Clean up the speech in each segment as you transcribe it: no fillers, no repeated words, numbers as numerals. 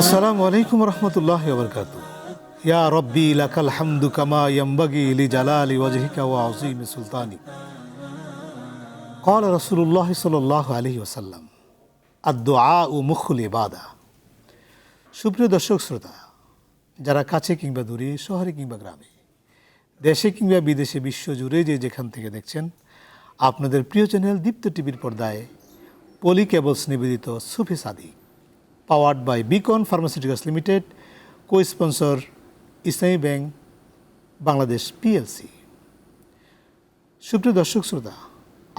আসসালামু আলাইকুম রহমতুল্লাহ বরকাত। ইয়া রব্বি লাকাল হামদু কামা ইয়ামবাগি লিজালালি ওয়াজহিকা ওয়া আযীমি সুলতানি। ক্বালা রাসূলুল্লাহ সাল্লাল্লাহু আলাইহি ওয়াসাল্লাম, আদ-দুআউ মুখুল ইবাদা। সুপ্রিয় দর্শক শ্রোতা, যারা কাছে কিংবা দূরে, শহরে কিংবা গ্রামে, দেশে কিংবা বিদেশে, বিশ্বজুড়ে যেখান থেকে দেখছেন, আপনাদের প্রিয় চ্যানেল দীপ্ত টিভির পর্দায় পলি কেবলস নিবেদিত Sufi Sadiq, powered by Beacon pharmaceuticals limited, cosponsor Islami bank Bangladesh PLC. সুপ্রিয় দর্শক শ্রোতা,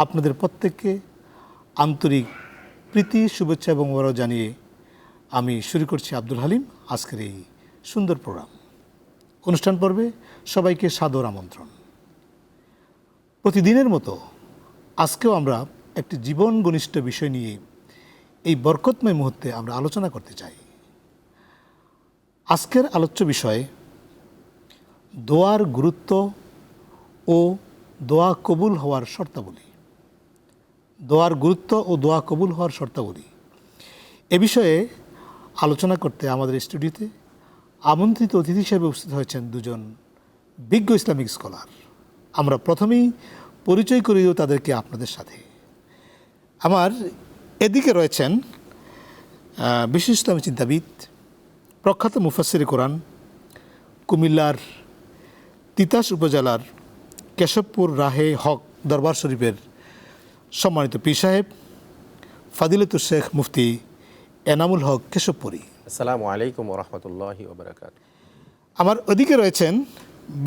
আপনাদের প্রত্যেককে আন্তরিক প্রীতি, শুভেচ্ছা এবং মোবারক জানিয়ে আমি শুরু করছি আব্দুল হালিম আজকের এই সুন্দর প্রোগ্রাম। অনুষ্ঠান পর্বে সবাইকে সাদর আমন্ত্রণ। প্রতিদিনের মতো আজকেও আমরা একটি জীবন ঘনিষ্ঠ বিষয় নিয়ে এই বরকতময় মুহূর্তে আমরা আলোচনা করতে চাই। আজকের আলোচ্য বিষয় দোয়ার গুরুত্ব ও দোয়া কবুল হওয়ার শর্তাবলী। দোয়ার গুরুত্ব ও দোয়া কবুল হওয়ার শর্তাবলী এ বিষয়ে আলোচনা করতে আমাদের স্টুডিওতে আমন্ত্রিত অতিথি হিসেবে উপস্থিত হয়েছেন দুজন বিজ্ঞ ইসলামিক স্কলার। আমরা প্রথমেই পরিচয় করিয়ে দেব তাদেরকে আপনাদের সাথে। আমার এদিকে রয়েছেন বিশিষ্ট ইসলামী চিন্তাবিদ, প্রখ্যাত মুফাসসিরে কোরআন, কুমিল্লার তিতাস উপজেলার কেশবপুর রাহে হক দরবার শরীফের সম্মানিত পীর সাহেব ফাদিলাতুল শেখ মুফতি এনামুল হক কেশবপুরী। আসসালামু আলাইকুম ওয়া রাহমাতুল্লাহি ওয়া বারাকাতুহু। আমার ওদিকে রয়েছেন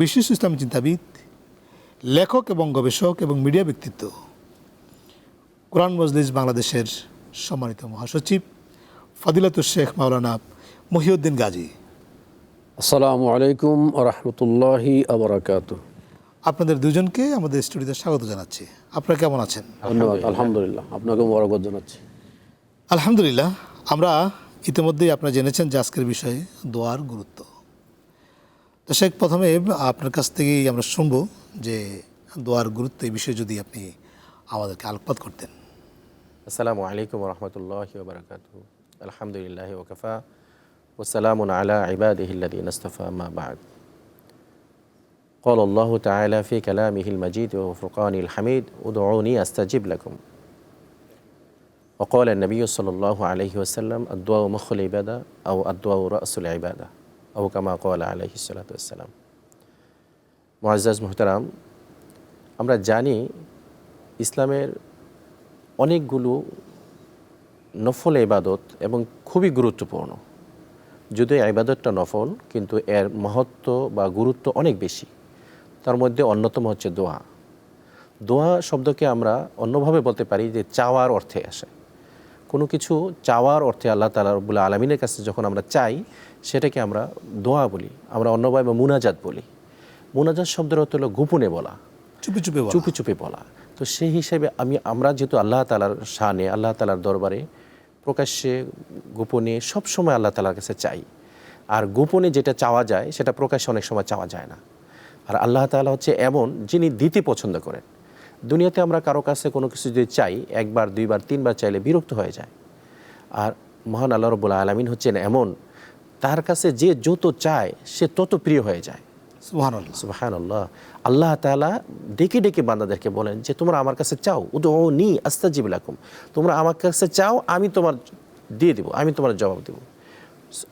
বিশিষ্ট ইসলামী চিন্তাবিদ, লেখক এবং গবেষক এবং মিডিয়া ব্যক্তিত্ব, কোরআন মজলিস বাংলাদেশের সম্মানিত মহাসচিব ফাদিলাতুল শেখ মাওলানা মহিউদ্দিন গাজী। আসসালামু আলাইকুম ওয়া রাহমাতুল্লাহি ওয়া বারাকাতুহু। আপনাদের দুজনকে আমাদের স্টুডিওতে স্বাগত জানাচ্ছি। আপনারা কেমন আছেন? ধন্যবাদ, আলহামদুলিল্লাহ। আপনাকে মোবারকবাদ জানাচ্ছি। আলহামদুলিল্লাহ। আমরা ইতিমধ্যেই আপনারা জেনেছেন যে আজকের বিষয়ে দোয়ার গুরুত্ব। তো শেখ, প্রথমে আপনার কাছ থেকেই আমরা শুনব যে দোয়ার গুরুত্ব এই বিষয়ে যদি আপনি আমাদেরকে আলোকপাত করতেন। আসসালামু আলাইকুম ওয়া রাহমাতুল্লাহি ওয়া বারাকাতুহু। আলহামদুলিল্লাহি ওয়া কাফা ওয়া সালামুন আলা ইবাদিহিল্লাযীনা ইসতাফা, আম্মা বা'দ। قال الله تعالى في كلامه المجيد وفرقانه الحميد ادعوني استجب لكم. وقال النبي صلى الله عليه وسلم الدعاء مخ العبادة أو الدعاء رأس العبادة أو كما قال عليه الصلاة والسلام. মুআজ্জাজ মুহতারাম, আমরা জানি ইসলামের অনেকগুলো নফল ইবাদত এবং খুবই গুরুত্বপূর্ণ। যদিও ইবাদতটা নফল, কিন্তু এর মহত্ব বা গুরুত্ব অনেক বেশি। তার মধ্যে অন্যতম হচ্ছে দোয়া। দোয়া শব্দকে আমরা অন্যভাবে বলতে পারি যে চাওয়ার অর্থে আসে। কোনো কিছু চাওয়ার অর্থে আল্লাহ তাআলা রব্বুল আলামিনের কাছে যখন আমরা চাই, সেটাকে আমরা দোয়া বলি। আমরা অন্যভাবে মুনাজাত বলি। মুনাজাত শব্দের অর্থ হলো গোপনে বলা, চুপি চুপি বলা। তো সেই হিসেবে আমরা যেহেতু আল্লাহ তাআলার শানে, আল্লাহ তাআলার দরবারে প্রকাশ্যে গোপনে সবসময় আল্লাহ তাআলার কাছে চাই। আর গোপনে যেটা চাওয়া যায় সেটা প্রকাশ্যে অনেক সময় চাওয়া যায় না। আর আল্লাহ তাআলা হচ্ছে এমন, যিনি দিতে পছন্দ করেন। দুনিয়াতে আমরা কারো কাছে কোনো কিছু যদি চাই, একবার, দুইবার, তিনবার চাইলে বিরক্ত হয়ে যায়। আর মহান আল্লাহ রাব্বুল আলামিন হচ্ছেন এমন, তার কাছে যে যত চায় সে তত প্রিয় হয়ে যায়। সুবহানাল্লাহ, সুবহানাল্লাহ। আল্লাহ তাআলা ডেকে ডেকে বান্দাদেরকে বলেন যে তোমরা আমার কাছে চাও, উদউনি আস্তাজিব লাকুম। তোমরা আমার কাছে চাও, আমি তোমার দিয়ে দেব, আমি তোমার জবাব দেব।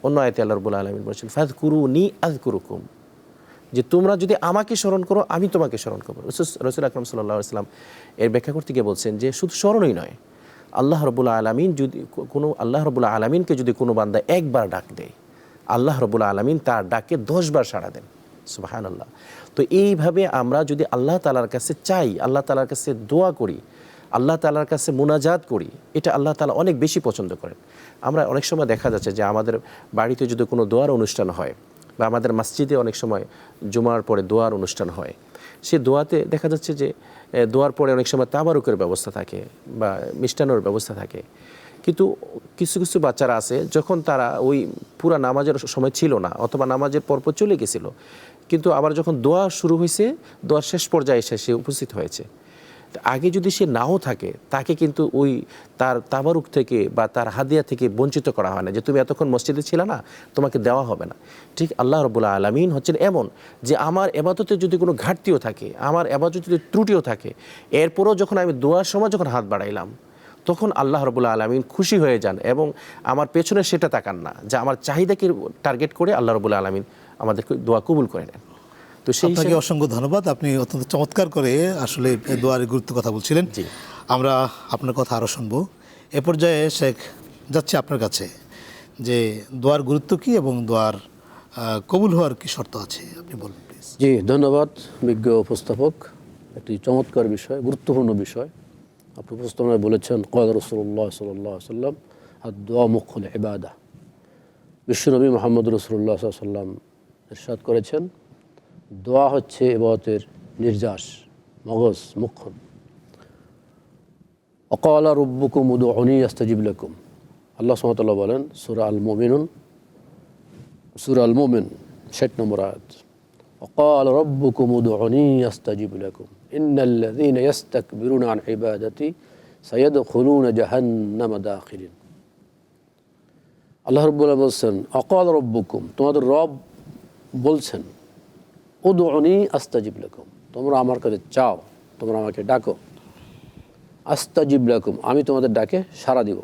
অন্য আয়াতে আল্লাহ রাব্বুল আলামিন বলেছেন ফাযকুরুনি আযকুরুকুম, যে তোমরা যদি আমাকে স্মরণ করো আমি তোমাকে স্মরণ করবো। রাসূল আকরাম সাল্লাল্লাহু আলাইহি ওয়াসাল্লাম এর ব্যাখ্যা করতে গিয়ে বলছেন যে শুধু স্মরণই নয়, আল্লাহ রাব্বুল আলামিন যদি আল্লাহ রাব্বুল আলামিনকে যদি কোনো বান্দা একবার ডাক দেয়, আল্লাহ রাব্বুল আলামিন তার ডাকে 10 বার সাড়া দেন। সুবহানাল্লাহ। তো এইভাবে আমরা যদি আল্লাহ তাআলার কাছে চাই, আল্লাহ তাআলার কাছে দোয়া করি, আল্লাহ তাআলার কাছে মুনাজাত করি, এটা আল্লাহ তাআলা অনেক বেশি পছন্দ করেন। আমরা অনেক সময় দেখা যাচ্ছে যে আমাদের বাড়িতে যদি কোনো দোয়ার অনুষ্ঠান হয়, বা আমাদের মসজিদে অনেক সময় জুমার পরে দোয়ার অনুষ্ঠান হয়, সে দোয়াতে দেখা যাচ্ছে যে দোয়ার পরে অনেক সময় তাবারুকের ব্যবস্থা থাকে বা মিষ্টান্নর ব্যবস্থা থাকে। কিন্তু কিছু কিছু বাচ্চারা আছে, যখন তারা ওই পুরা নামাজের সময় ছিল না অথবা নামাজের পরপর চলে গেছিল, কিন্তু আবার যখন দোয়া শুরু হয়েছে, দোয়ার শেষ পর্যায়ে এসে সে উপস্থিত হয়েছে, আগে যদি সে নাও থাকে তাকে কিন্তু ওই তার তাবারুক থেকে বা তার হাদিয়া থেকে বঞ্চিত করা হয় না, যে তুমি এতক্ষণ মসজিদে ছিলে না, তোমাকে দেওয়া হবে না। ঠিক আল্লাহ রাব্বুল আলামিন হচ্ছেন এমন যে আমার এবাদতে যদি কোনো ঘাটতিও থাকে, আমার এবাদতে যদি ত্রুটিও থাকে, এরপরও যখন আমি দোয়ার সময় যখন হাত বাড়াইলাম, তখন আল্লাহ রাব্বুল আলামিন খুশি হয়ে যান এবং আমার পেছনে সেটা তাকান না, যে আমার চাহিদাকে টার্গেট করে আল্লাহ রাব্বুল আলামিন আমাদেরকে দোয়া কবুল করে নেন। তো সেই আপনাকে অসংখ্য ধন্যবাদ। আপনি অত্যন্ত চমৎকার করে আসলে দোয়ার গুরুত্ব কথা বলছিলেন। জি। আমরা আপনার কথা আরও শুনবো। এ পর্যায়ে শেখ যাচ্ছে আপনার কাছে, যে দোয়ার গুরুত্ব কী এবং দোয়ার কবুল হওয়ার কি শর্ত আছে, আপনি বলুন প্লিজ। জি, ধন্যবাদ বিজ্ঞ উপস্থাপক। একটি চমৎকার বিষয়, গুরুত্বপূর্ণ বিষয় আপনি উপস্থাপনায় বলেছেন। ক্বালা রাসূলুল্লাহ সাল্লাল্লাহু আলাইহি ওয়াসাল্লাম আদ-দুআ মুখুল ইবাদা। বিশ্বনবী মুহাম্মদ রাসূলুল্লাহ সাল্লাল্লাহু আলাইহি ওয়াসাল্লাম ইরশাদ করেছেন, দোয়া হচ্ছে ইবাদতের নির্যাস, মগজ, মুখ্য। ওয়াকালা রাব্বুকুম উদউনি আস্তাজিব লাকুম। আল্লাহ সুবহানাহু ওয়া তাআলা বলেন সূরা আল মুমিনুন, সূরা আল মুমিন ৬০ নম্বর আয়াত, ওয়াকালা রাব্বুকুম উদউনি আস্তাজিব লাকুম ইন্নাল্লাযীনা ইস্তাকবিরুনা আন ইবাদাতি সায়াদখুলুনা জাহান্নামা দাখিরিন। আল্লাহ রাব্বুল আলামিন বলছেন, ওয়াকালা রাব্বুকুম, তোমাদের রব বলছেন, উদউনি আস্তাজিব লাকুম, তোমরা আমার কাছে চাও, তোমরা আমাকে ডাকো, আস্তাজিব লাকুম, আমি তোমাদের ডাকে সাড়া দিব।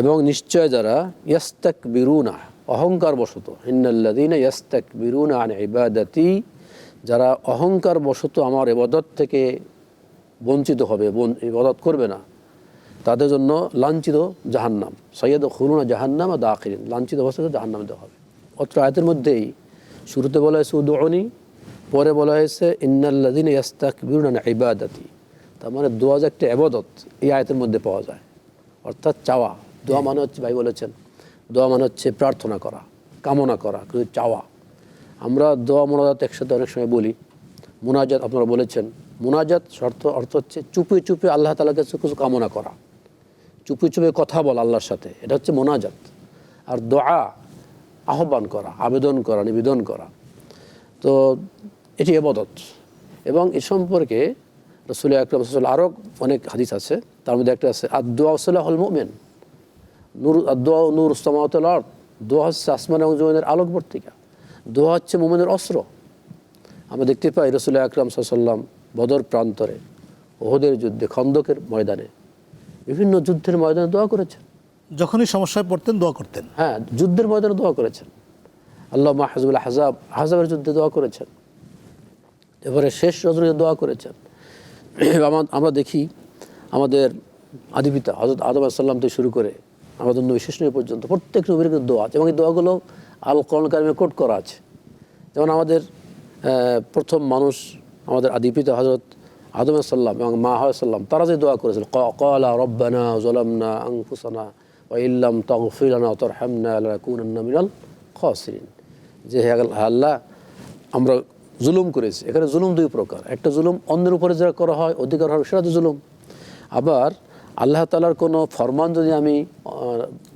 এবং নিশ্চয় যারা ইয়াস্তাকবিরুনা, অহংকার বশত, ইন্নাল্লাযীনা ইয়াস্তাকবিরুনা আন ইবাদাতি, যারা অহংকার বশত আমার ইবাদত থেকে বঞ্চিত হবে, ইবাদত করবে না, তাদের জন্য লাঞ্ছিত জাহান্নাম, সায়াদখুলুনা জাহান্নামা দাখিরিন, লাঞ্ছিত অবস্থাতে জাহান্নামে দেওয়া হবে। অত্র আয়াতের মধ্যেই শুরুতে বলা হয়েছে উদউনি, পরে বলা হয়েছে ইন্নাল্লাযীনা ইয়াস্তাকবিরুনা আন ইবাদাতি। তার মানে দোয়া যে একটা ইবাদত এই আয়াতের মধ্যে পাওয়া যায়, অর্থাৎ চাওয়া। দোয়া মানে হচ্ছে, ভাই বলেছেন, দোয়া মানে হচ্ছে প্রার্থনা করা, কামনা করা, কিন্তু চাওয়া। আমরা দোয়া মোনাজাত একসাথে অনেক সময় বলি। মোনাজাত আপনারা বলেছেন, মোনাজাত অর্থ হচ্ছে চুপে চুপে আল্লাহ তাআলার কাছে কিছু কামনা করা, চুপে চুপে কথা বলা আল্লাহর সাথে, এটা হচ্ছে মোনাজাত। আর দোয়া আহ্বান করা, আবেদন করা, নিবেদন করা। তো এটি ইবাদত। এবং এ সম্পর্কে রাসূল আকরাম সাল্লাল্লাহু আলাইহি ওয়াসাল্লাম আরও অনেক হাদিস আছে, তার মধ্যে একটা আছে আদ-দুআ সিলাহুল মুমিন, নূর আদ-দুআ নূরুস সামাওয়াতি ওয়াল আরদ, দোয়া হচ্ছে আসমান এবং জমিনের আলোকবর্তিকা, দোয়া হচ্ছে মুমিনের অস্ত্র। আমরা দেখতে পাই রাসূল আকরাম সাল্লাল্লাহু আলাইহি ওয়াসাল্লাম বদর প্রান্তরে, উহুদের যুদ্ধে, খন্দকের ময়দানে, বিভিন্ন যুদ্ধের ময়দানে দোয়া করেছেন। যখনই সমস্যায় পড়তেন দোয়া করতেন। হ্যাঁ, যুদ্ধের ময়দানে দোয়া করেছেন। আল্লাহুম্মা হাযবুল আহজাব, আহজাবের যুদ্ধে দোয়া করেছেন। এবারে শেষ রজনীতে দোয়া করেছেন। আমরা দেখি আমাদের আদিপিতা হযরত আদম আলাইহিস সালাম থেকে শুরু করে আমাদের নবী শেষ নবী পর্যন্ত প্রত্যেক নবীর কিন্তু দোয়া আছে, এবং এই দোয়াগুলো আল কোরআন কারিমে কোট করা আছে। যেমন আমাদের প্রথম মানুষ, আমাদের আদিপিতা হযরত আদম আলাইহিস সালাম এবং মা হাওয়া আলাইহিস সালাম, তারা যে দোয়া করেছিল, ক্বালা রব্বানা যালামনা আনফুসানা ওয়া ইল্লাম তাগফির লানা ওয়া তারহামনা লানাকুনান্না মিনাল খাসিরিন, যে হে আল্লাহ, আমরা জুলুম করেছি। এখানে জুলুম দুই প্রকার, একটা জুলুম অন্যের উপরে যারা করা হয়, অধিকার হয়, সেটা তো জুলুম। আবার আল্লাহ তাআলার কোনো ফরমান যদি আমি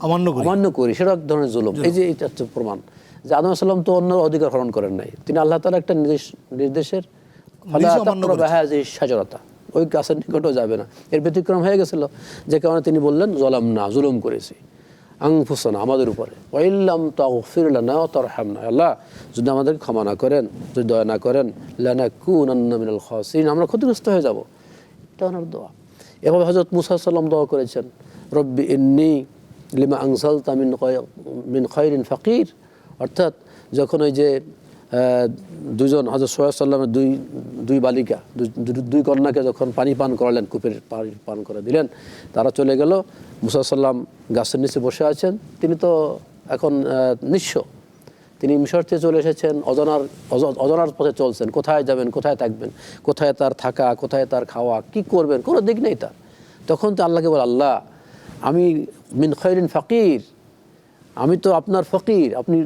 অমান্য করি, সেটা এক ধরনের জুলুম। এই যে এটা হচ্ছে প্রমাণ যে আদম আলাইহিস সালাম তো অন্য অধিকার হরণ করেন নাই, তিনি আল্লাহ তাআলা একটা নির্দেশের সাজরতা, ওই গাছের নিকটও যাবে না, এর ব্যতিক্রম হয়ে গেছিল, যে কারণে তিনি বললেন জলাম না, জুলুম করেছি আনফুসানা, আমাদের উপরে, ওয়া ইল্লাম তাগফির লানা ওয়া তারহামনা, আল্লাহ যদি আমাদেরকে ক্ষমা না করেন, যদি দয়া না করেন, লানাকুনান্না মিনাল খাসিরিন, আমরা ক্ষতিগ্রস্ত হয়ে যাব। এটা ওনার দোয়া। এভাবে হযরত মুসা আলাইহিস সালাম দোয়া করেছেন, রব্বি ইন্নী লিমা আনজালতা মিন খায়রিন ফাকির, অর্থাৎ যখন ওই যে দুজন হযরত সাল্লাল্লাহু আলাইহি ওয়াসাল্লামের দুই বালিকা, দুই কন্যাকে যখন পানি পান করালেন, কূপের পানি পান করে দিলেন, তারা চলে গেল, মুসা সাল্লাম গাছের নিচে বসে আছেন, তিনি তো এখন নিঃস্ব, তিনি মিশর থেকে চলে এসেছেন, অজানার পথে চলছেন, কোথায় যাবেন, কোথায় থাকবেন, কোথায় তার থাকা, কোথায় তার খাওয়া, কি করবেন, কোনো দিক নেই তার। তখন তো আল্লাহকে বলে, আল্লাহ আমি মিন খায়রিন ফাকির, আমি তো আপনার ফকির, আপনি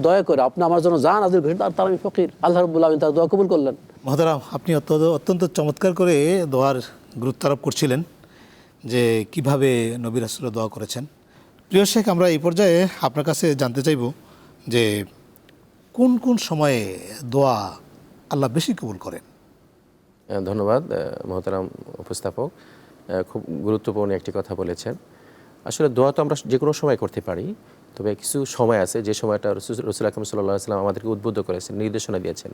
দয়া করে আপনি আমার জন্য যান আদির ঘোষণা, তার আমি ফকির। আল্লাহ রাব্বুল আলামিন তার দোয়া কবুল করলেন। মহতারাম, আপনি অত্যন্ত চমৎকার করে দোয়ার গুরুত্ব আরোপ করছিলেন, যে কিভাবে নবী রাসূলরা দোয়া করেছেন। প্রিয় শেখ, আমরা এই পর্যায়ে আপনার কাছে জানতে চাইব যে কোন কোন সময়ে দোয়া আল্লাহ বেশি কবুল করেন? ধন্যবাদ মহতারাম উপস্থাপক। খুব গুরুত্বপূর্ণ একটি কথা বলেছেন। আসলে দোয়া তো আমরা যে কোনো সময় করতে পারি, তবে কিছু সময় আছে যে সময়টা রসুল আকরাম সাল্লাল্লাহু আলাইহি ওয়াসাল্লাম আমাদেরকে উদ্বুদ্ধ করেছেন, নির্দেশনা দিয়েছেন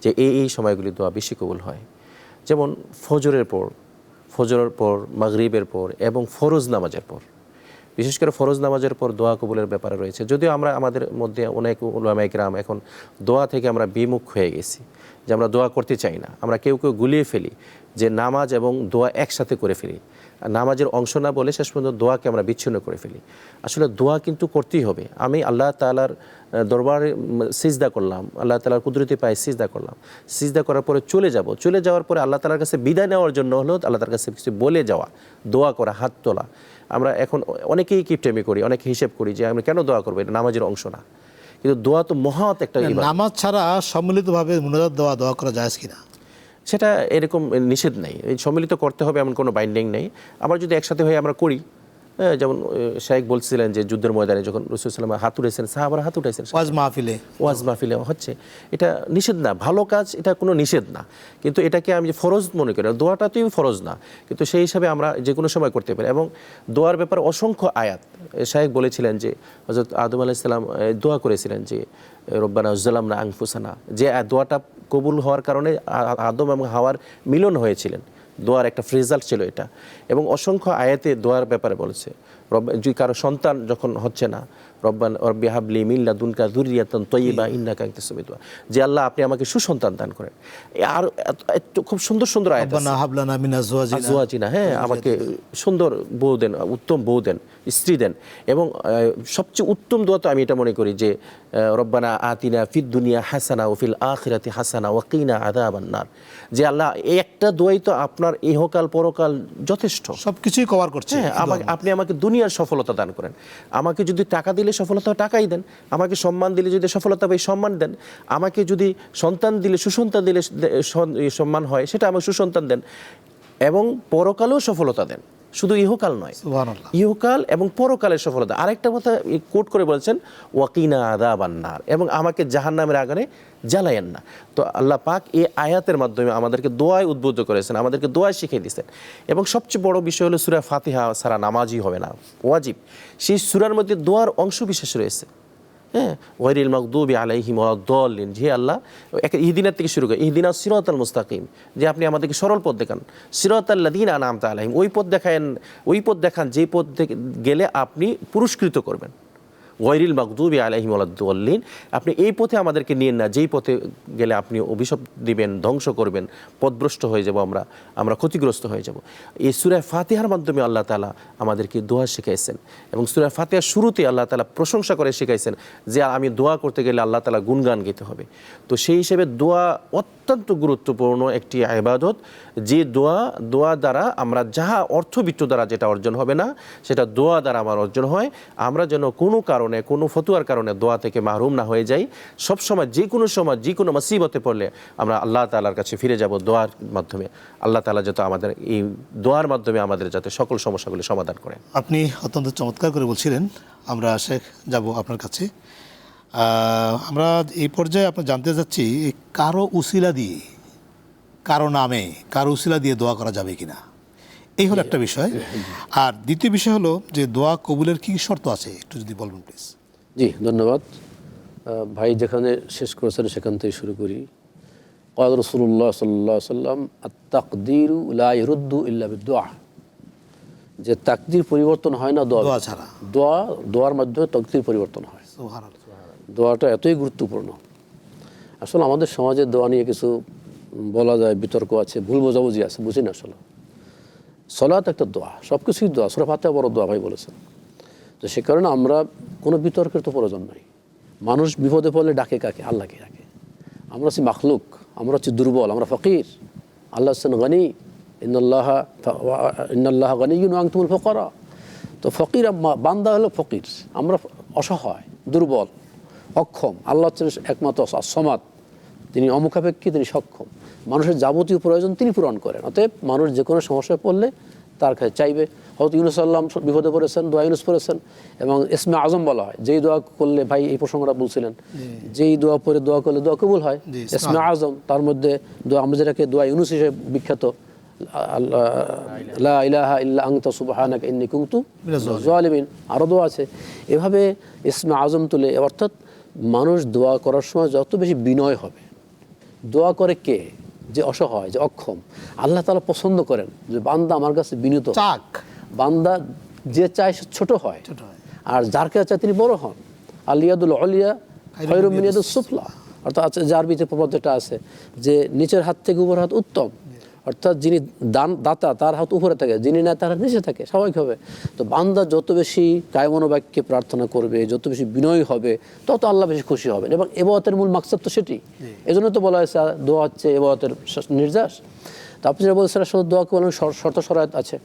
যে এই সময়গুলি দোয়া বেশি কবুল হয়। যেমন ফজরের পর, মাগরিবের পর এবং ফরজ নামাজের পর। বিশেষ করে ফরজ নামাজের পর দোয়া কবুলের ব্যাপারে রয়েছে। যদিও আমরা আমাদের মধ্যে অনেক উলামায়ে কেরাম এখন দোয়া থেকে আমরা বিমুখ হয়ে গেছি, যে আমরা দোয়া করতে চাই না। আমরা কেউ গুলিয়ে ফেলি যে নামাজ এবং দোয়া একসাথে করে ফেলি, আর নামাজের অংশ না বলে শেষ পর্যন্ত দোয়াকে আমরা বিচ্ছিন্ন করে ফেলি। আসলে দোয়া কিন্তু করতেই হবে। আমি আল্লাহ তাআলার দরবারে সিজদা করলাম, আল্লাহ তাআলার কুদরতি পায়ে সিজদা করলাম, সিজদা করার পরে চলে যাওয়ার পরে আল্লাহ তাআলার কাছে বিদায় নেওয়ার জন্য হলো আল্লাহ তাআলার কাছে কিছু বলে যাওয়া, দোয়া করা, হাত তোলা। আমরা এখন অনেকেই কিপটেমি করি, অনেকে হিসেব করি যে আমরা কেন দোয়া করবো, এটা নামাজের অংশ না। কিন্তু দোয়া তো মহৎ একটা ইবাদত। নামাজ ছাড়া সম্মিলিতভাবে মুনাজাত দোয়া করা যায় কিনা? সেটা এরকম নিষেধ নেই, এই সম্মিলিত করতে হবে এমন কোনো বাইন্ডিং নেই। আবার যদি একসাথে হয়ে আমরা করি, যেমন শাইখ বলছিলেন যে যুদ্ধের ময়দানে যখন রাসূল সাল্লাল্লাহু আলাইহি ওয়াসাল্লাম হাত উঠেছেন, সাহাবারা হাত উঠাইছেন, ওয়াজ মাহফিলে হচ্ছে, এটা নিষেধ না, ভালো কাজ, এটা কোনো নিষেধ না। কিন্তু এটাকে আমি ফরজ মনে করি, দোয়াটা তো ফরজ না, কিন্তু সেই হিসাবে আমরা যে কোনো সময় করতে পারি। এবং দোয়ার ব্যাপারে অসংখ্য আয়াত শাইখ বলেছিলেন যে হযরত আদম আলাইহিস সালাম দোয়া করেছিলেন যে রব্বানা যালামনা আনফুসানা, যে দোয়াটা কবুল হওয়ার কারণে আদম এবং হাওয়ার মিলন হয়েছিলেন। দোয়ার একটা রেজাল্ট ছিল এটা। এবং অসংখ্য আয়াতে দোয়ার ব্যাপারে বলেছে। যদি কারো সন্তান যখন হচ্ছে না, রব্বি হাবলি মিন লাদুনকা যুররিয়াতান তাইয়্যিবা ইন্নাকা আনতাস সামিউদ দুআ, যে আল্লাহ আপনি আমাকে সুসন্তান দান করেন। আর খুব সুন্দর সুন্দর আয়াত আছে, রব্বানা হাব লানা মিন আজওয়াজিনা, হ্যাঁ আমাকে সুন্দর বউ দেন, উত্তম বউ দেন, স্ত্রী দেন। এবং সবচেয়ে উত্তম দোয়া তো আমি এটা মনে করি যে রব্বানা আতিনা ফিদ দুনিয়া হাসানা ওয়া ফিল আখিরাতি হাসানা ওয়া কিনা আযাবান নার, যে আল্লাহ এই একটা দোয়াই তো আপনার ইহকাল পরকাল যথেষ্ট, সবকিছুই কভার করছে। হ্যাঁ, আপনি আমাকে দুনিয়ার সফলতা দান করেন। আমাকে যদি টাকা দিলে সফলতা টাকাই দেন, আমাকে সম্মান দিলে যদি সফলতা পাই সম্মান দেন, আমাকে যদি সন্তান দিলে সুসন্তান দিলে সম্মান হয় সেটা আমাকে সুসন্তান দেন, এবং পরকালেও সফলতা দেন, শুধু ইহকাল নয়, সুবহানাল্লাহ, ইহকাল এবং পরকালের সফলতা। আরেকটা কথা কোট করে বলছেন ওয়াকিনা আযাবান নার, এবং আমাকে জাহান্নামের আগুনে জ্বালায়েন না। তো আল্লাহ পাক এই আয়াতের মাধ্যমে আমাদেরকে দোয়ায় উদ্বুদ্ধ করেছেন, আমাদেরকে দোয়ায় শিখিয়ে দিয়েছেন। এবং সবচেয়ে বড় বিষয় হলো সূরা ফাতিহা ছাড়া নামাজই হবে না, ওয়াজিব। সেই সূরার মধ্যে দোয়ার অংশ বিশেষ রয়েছে, হ্যাঁ, গায়রিল মাগদুবি আলাইহিম ওয়াদ-দাল্লিন, যে আল্লাহ ইহদিনার থেকে শুরু করে ইহদিনাস সিরাতাল মুস্তাকিম, যে আপনি আমাদেরকে সরল পথ দেখান, সিরাতাল লাযিনা আনআমতা আলাইহিম, ওই পথ দেখান যে পথ গেলে আপনি পুরস্কৃত করবেন। গায়রিল মাগদুবি আলাইহিম ওয়াদ-দাল্লিন, আপনি এই পথে আমাদেরকে নিয়েন না যেই পথে গেলে আপনি অভিশাপ দিবেন, ধ্বংস করবেন, পথভ্রষ্ট হয়ে যাব, আমরা ক্ষতিগ্রস্ত হয়ে যাব। এই সূরা ফাতিহার মাধ্যমে আল্লাহ তাআলা আমাদেরকে দোয়া শিখাইছেন। এবং সূরা ফাতিহার শুরুতে আল্লাহ তাআলা প্রশংসা করে শিখাইছেন যে আমি দোয়া করতে গেলে আল্লাহ তাআলা গুণগান গাইতে হবে। তো সেই হিসেবে দোয়া অত্যন্ত গুরুত্বপূর্ণ একটি ইবাদত, যে দোয়া দ্বারা আমরা যাহা অর্থবিত্ত দ্বারা যেটা অর্জন হবে না, সেটা দোয়া দ্বারা আমার অর্জন হয়। আমরা যেন কোনো কারণে, কোনো ফতুয়ার কারণে দোয়া থেকে মাহরুম না হয়ে যাই। সবসময় যে কোনো মুসিবতে পড়লে আমরা আল্লাহ তাআলার কাছে ফিরে যাব দোয়ার মাধ্যমে। আল্লাহ তাআলা যাতে আমাদের এই দোয়ার মাধ্যমে আমাদের যাতে সকল সমস্যাগুলি সমাধান করেন। আপনি অত্যন্ত চমৎকার করে বলছিলেন। আমরা শেখ যাব আপনার কাছে। আমরা এই পর্যায়ে আপনার জানতে চাচ্ছি, কারো উসিলা দিয়ে, কারো নামে, কারো উসিলা দিয়ে দোয়া করা যাবে কিনা, এই হলো একটা বিষয়। আর দ্বিতীয় বিষয় হলো যে দোয়া কবুলের কী শর্ত আছে, একটু যদি বলবেন প্লিজ। জি, ধন্যবাদ। ভাই যেখানে শেষ করেছেন সেখান থেকে শুরু করি। ক্বালা রাসূলুল্লাহ সাল্লাল্লাহু আলাইহি ওয়াসাল্লাম আত-তাকদীরু লা ইরুদ্দু ইল্লা বিদ-দুআ, যে তাকদীর পরিবর্তন হয় না দোয়া ছাড়া। দোয়ার মাধ্যমে তাকদীর পরিবর্তন হয়। সুবহানাল্লাহ। দোয়াটা এতই গুরুত্বপূর্ণ। আসলে আমাদের সমাজে দোয়া নিয়ে কিছু বলা যায়, বিতর্ক আছে, ভুল বোঝাবুঝি আছে, বুঝি না। আসলে সলাত একটা দোয়া, সব কিছুই দোয়া, সূরা ফাতিহা বড় দোয়া ভাই বলেছেন। তো সে কারণে আমরা কোনো বিতর্কের তো প্রয়োজন নাই। মানুষ বিপদে পড়লে ডাকে কাকে? আল্লাহকে ডাকে। আমরা হচ্ছি মাখলুক, আমরা হচ্ছি দুর্বল, আমরা ফকির। আল্লাহ হচ্ছেন গনি, ইন্নাল্লাহা গনিয়্যুন ওয়া আনতুমুল ফুকারা। তো ফকির বান্দা হলো ফকির, আমরা অসহায়, দুর্বল, অক্ষম। আল্লাহ হচ্ছেন একমাত্র সমাদ, তিনি অমুখাপেক্ষী, তিনি সক্ষম। মানুষের যাবতীয় প্রয়োজন তিনি পূরণ করেন। অতএব মানুষ যে কোনো সমস্যায় পড়লে তার কাছে চাইবে। হয়তো ইউনুস সাল্লাম বিপদে পড়েছেন, দোয়া ইউনুস পড়েছেন, এবং ইসমে আজম বলা হয়, যেই দোয়া করলে, ভাই এই প্রসঙ্গটা বলছিলেন, যেই দোয়া পড়ে দোয়া করলে দোয়া কবুল হয়, ইসমে আজম, তার মধ্যে দোয়া, আমরা যেটাকে দোয়া ইউনুস হিসেবে বিখ্যাত, লা ইলাহা ইল্লা আনতা সুবহানাকা ইন্নী কুনতু মিনাজ জালিমিন, আরও দোয়া আছে। এভাবে ইসমে আজম তুলে, অর্থাৎ মানুষ দোয়া করার সময় যত বেশি বিনয় হবে, দোয়া করে কে, যে অসহায়, যে অক্ষম, আল্লাহ তাআলা পছন্দ করেন যে বান্দা আমার কাছে বিনীত, বান্দা যে চায় সে ছোট হয়, আর যার কাছে চায় তিনি বড় হন। আল ইয়াদুল উলিয়া খায়রুম মিন ইয়াদিস সুফলা, অর্থাৎ যে আরবিতে প্রবাদ যেটা আছে যে নিচের হাত থেকে উপরের হাত উত্তম, অর্থাৎ যিনি দাতা তার হাত উপরে থাকে, যিনি নেয় তার হাত নিচে থাকে স্বাভাবিকভাবে। তো বান্দা যত বেশি কায়মনোবাক্যে প্রার্থনা করবে, যত বেশি বিনয়ী হবে, তত আল্লাহ বেশি খুশি হবেন। এবং ইবাদতের মূল মাকসাদ তো সেটি, এজন্য তো বলা হয়েছে দোয়া হচ্ছে ইবাদতের নির্যাস। তো আপনি যেটা বলছেন আসলে দোয়া করার শর্ত শরায়ত আছে।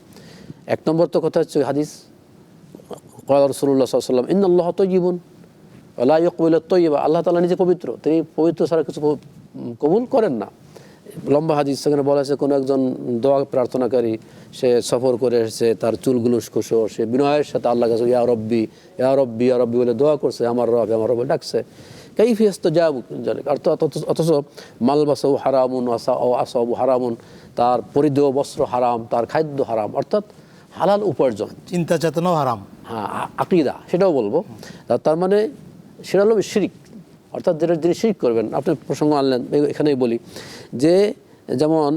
এক নম্বর তো কথা হচ্ছে হাদিস, ক্বালা রাসূলুল্লাহ সাল্লাল্লাহু আলাইহি ওয়াসাল্লাম ইন্নাল্লাহা তাইয়্যিবুন ওয়া লা ইয়াকবালু আত-তাইয়্যিবা, আল্লাহ তাআলা নিজে পবিত্র, তিনি পবিত্র ছাড়া কিছু কবুল করেন না। লম্বা হাদিস, সেখানে বলা হয়েছে কোনো একজন দোয়া প্রার্থনাকারী, সে সফর করে এসেছে, তার চুলগুলো খুশো, সে বিনয়ের সাথে আল্লাহ কাছে ইয়া রব্বি ইয়া রব্বি ইয়া রব্বি বলে দোয়া করছে, আমার রব আমার রব ডাকছে, কাইফা ইস্তাজাবু যালিক, অথচ মালবাসু হারামুন ও আসাবু হারামুন, তার পরিধেয় বস্ত্র হারাম, তার খাদ্য হারাম, অর্থাৎ হালাল উপার্জন, চিন্তা চেতনাও হারাম। হ্যাঁ, আকীদা সেটাও বলবো। তার মানে সেটা হলো শিরিক, অর্থাৎ যেটা যিনি শিরিক করবেন। আপনি প্রসঙ্গ আনলেন, এখানেই বলি যে যেমন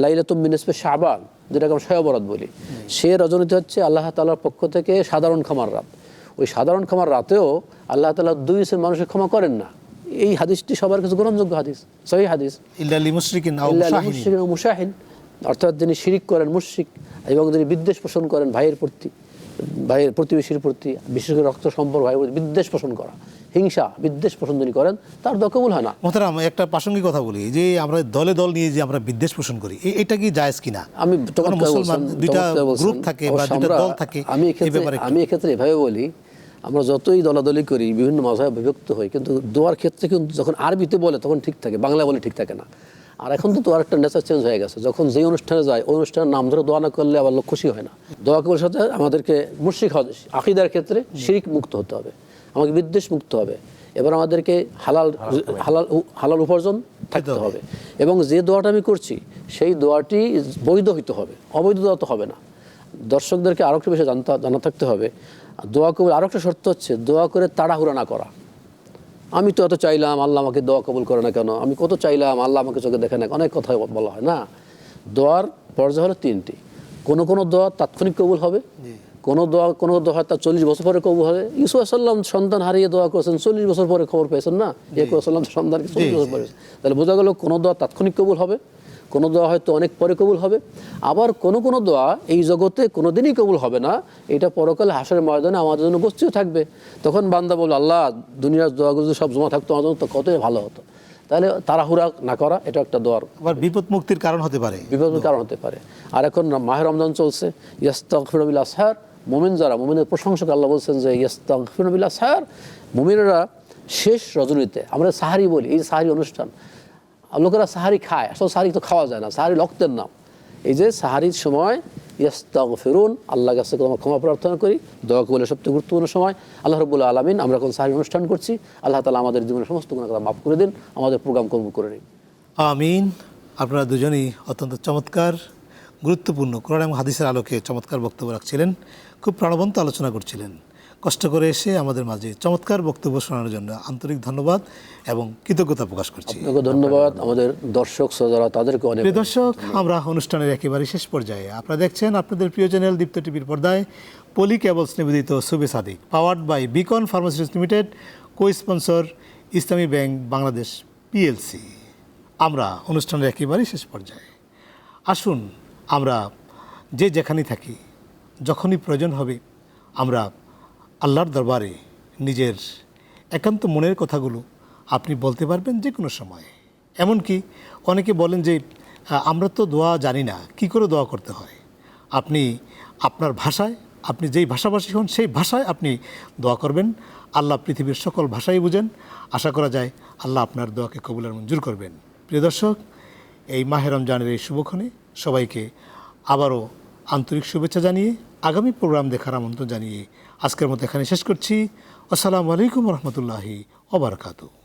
লাইলাতুম মিন নিসফি শাবান, যেটাকে আমরা শবে বরাত বলি, সে রজনীতে হচ্ছে আল্লাহ তাআলার পক্ষ থেকে সাধারণ ক্ষমার রাত। ওই সাধারণ ক্ষমার রাতেও আল্লাহ তাআলা দুই শ্রেণীর মানুষকে ক্ষমা করেন না। এই হাদিসটি সবার কাছে গ্রহণযোগ্য হাদিস, সহিহ হাদিস। ইল্লা লিল মুশরিকিন আও মুশাহিন, অর্থাৎ যিনি শিরিক করেন, মুশরিক, এবং যিনি বিদ্বেষ পোষণ করেন ভাইয়ের প্রতি, ভাইয়ের প্রতিবেশীর প্রতি, বিশেষ করে রক্ত সম্পর্ক ভাইয়ের প্রতি বিদ্বেষ পোষণ করা, হিংসা বিদ্বেষ পোষণ যিনি করেন, তার দোয়া কবুল হয় না। মোহতারাম, একটা প্রাসঙ্গিক কথা বলি, যে আমরা দলে দল নিয়ে যে আমরা বিদ্বেষ পোষণ করি, এটা কি জায়েজ কিনা? আমি মুসলমান দুইটা গ্রুপ থাকে বা দুইটা দল থাকে, আমি এক্ষেত্রে এভাবে বলি, আমরা যতই দলাদলি করি, বিভিন্ন মাযহাবে বিভক্ত হই, কিন্তু দোয়ার ক্ষেত্রে কিন্তু যখন আরবিতে বলে তখন ঠিক থাকে, বাংলা বলে ঠিক থাকে না। আর এখন তো দোয়ার একটা নেচার চেঞ্জ হয়ে গেছে, যখন যে অনুষ্ঠানে যায় ওই অনুষ্ঠানের নাম ধরে দোয়া না করলে আবার লোক খুশি হয় না। দোয়া কবুলের সাথে আমাদেরকে মুশরিক হওয়া, আকীদার ক্ষেত্রে শিরিক মুক্ত হতে হবে, আমাকে বিদ্বেষ মুক্ত হবে, এবার আমাদেরকে হালাল হালাল হালাল উপার্জন থাকতে হবে, এবং যে দোয়াটা আমি করছি সেই দোয়াটি বৈধ হইতে হবে, অবৈধ দোয়া তো হবে না। দর্শকদেরকে আরও একটু বেশি জানা থাকতে হবে, দোয়া কবুল আরও একটা শর্ত হচ্ছে দোয়া করে তাড়াহুড়া না করা। আমি তো এত চাইলাম আল্লাহ আমাকে দোয়া কবুল করে না কেন, আমি কত চাইলাম আল্লাহ আমাকে চোখে দেখে না, অনেক কথা বলা হয় না। দোয়ার পর্যায় হলো তিনটি। কোনো দোয়া তাৎক্ষণিক কবুল হবে, কোনো দোয়া তার 40 বছর পরে কবুল হবে। ইউসুফ সাল্লাম সন্তান হারিয়ে দোয়া করেছেন, 40 বছর পরে খবর পেয়েছেন না, ইয়াকুব সাল্লাম সন্তানকে 40 বছর পরে। তাহলে বোঝা গেল কোনো দোয়া তাৎক্ষণিক কবুল হবে, কোনো দোয়া হয়তো অনেক পরে কবুল হবে, আবার কোনো দোয়া এই জগতে কোনো দিনই কবুল হবে না, এটা পরকালে হাসরের ময়দানে আমাদের জন্য গচ্ছিত থাকবে। তখন বান্দা বলল, আল্লাহ দুনিয়ার দোয়াগুলো সব জমা থাকতো আমার জন্য তো কতই ভালো হতো। তাহলে তাড়াহুড়া না করা, এটা একটা দোয়ার আবার বিপদ মুক্তির কারণ হতে পারে, বিপদের কারণ হতে পারে। আর এখন মাহে রমজান চলছে, ইস্তাগফিরু বিল আসহার, মুমিন যারা, মুমিনের প্রশংসক আল্লাহ বলছেন যে ইস্তাগফিরু বিল আসহার, মুমিনরা শেষ রজনীতে, আমরা সাহারি বলি, এই সাহারি অনুষ্ঠান, লোকেরা সাহারি খায়, আসলে সাহারি তো খাওয়া যায় না, সাহারি রক্তের নাম। এই যে সাহারির সময় ইস্তাগফিরুন, আল্লাহর কাছে আমরা ক্ষমা প্রার্থনা করি, দোয়া কবুলের সবচেয়ে গুরুত্বপূর্ণ সময়। আল্লাহ রাব্বুল আলামিন, আমরা এখন সাহারি অনুষ্ঠান করছি, আল্লাহ তাআলা আমাদের জীবনের সমস্ত গুনাহ মাফ করে দিন, আমাদের প্রোগ্রাম কবুল করে নিন। আমিন। আপনারা দুজনই অত্যন্ত চমৎকার, গুরুত্বপূর্ণ কোরআন এবং হাদিসের আলোকে চমৎকার বক্তব্য রাখছিলেন, খুব প্রাণবন্ত আলোচনা করছিলেন। কষ্ট করে এসে আমাদের মাঝে চমৎকার বক্তব্য শোনানোর জন্য আন্তরিক ধন্যবাদ এবং কৃতজ্ঞতা প্রকাশ করছি। আপনাকে ধন্যবাদ, আমাদের দর্শক শ্রোতারা তাদেরকে অনেক। প্রিয় দর্শক, আমরা অনুষ্ঠানের একেবারে শেষ পর্যায়ে। আপনারা দেখছেন আপনাদের প্রিয় চ্যানেল দীপ্ত টিভির পর্দায় পলি কেবলস নিবেদিত Subhe Sadiq, powered by Beacon pharmaceuticals limited, cosponsor Islami bank Bangladesh PLC. আমরা অনুষ্ঠানের একেবারে শেষ পর্যায়ে। আসুন আমরা যে যেখানেই থাকি, যখনই প্রয়োজন হবে আমরা আল্লাহর দরবারে নিজের একান্ত মনের কথাগুলো আপনি বলতে পারবেন যে কোনো সময়। এমনকি অনেকে বলেন যে আমরা তো দোয়া জানি না, কি করে দোয়া করতে হয়। আপনি আপনার ভাষায়, আপনি যেই ভাষাভাষী হন সেই ভাষায় আপনি দোয়া করবেন। আল্লাহ পৃথিবীর সকল ভাষাই বুঝেন। আশা করা যায় আল্লাহ আপনার দোয়াকে কবুল আর মঞ্জুর করবেন। প্রিয় দর্শক, এই মাহে রমজানের এই শুভক্ষণে সবাইকে আবারও আন্তরিক শুভেচ্ছা জানিয়ে আগামী প্রোগ্রাম দেখার আমন্ত্রণ জানিয়ে আজকের মতো এখানে শেষ করছি। আসসালামু আলাইকুম রহমতুল্লাহি ওয়া বারাকাতুহু।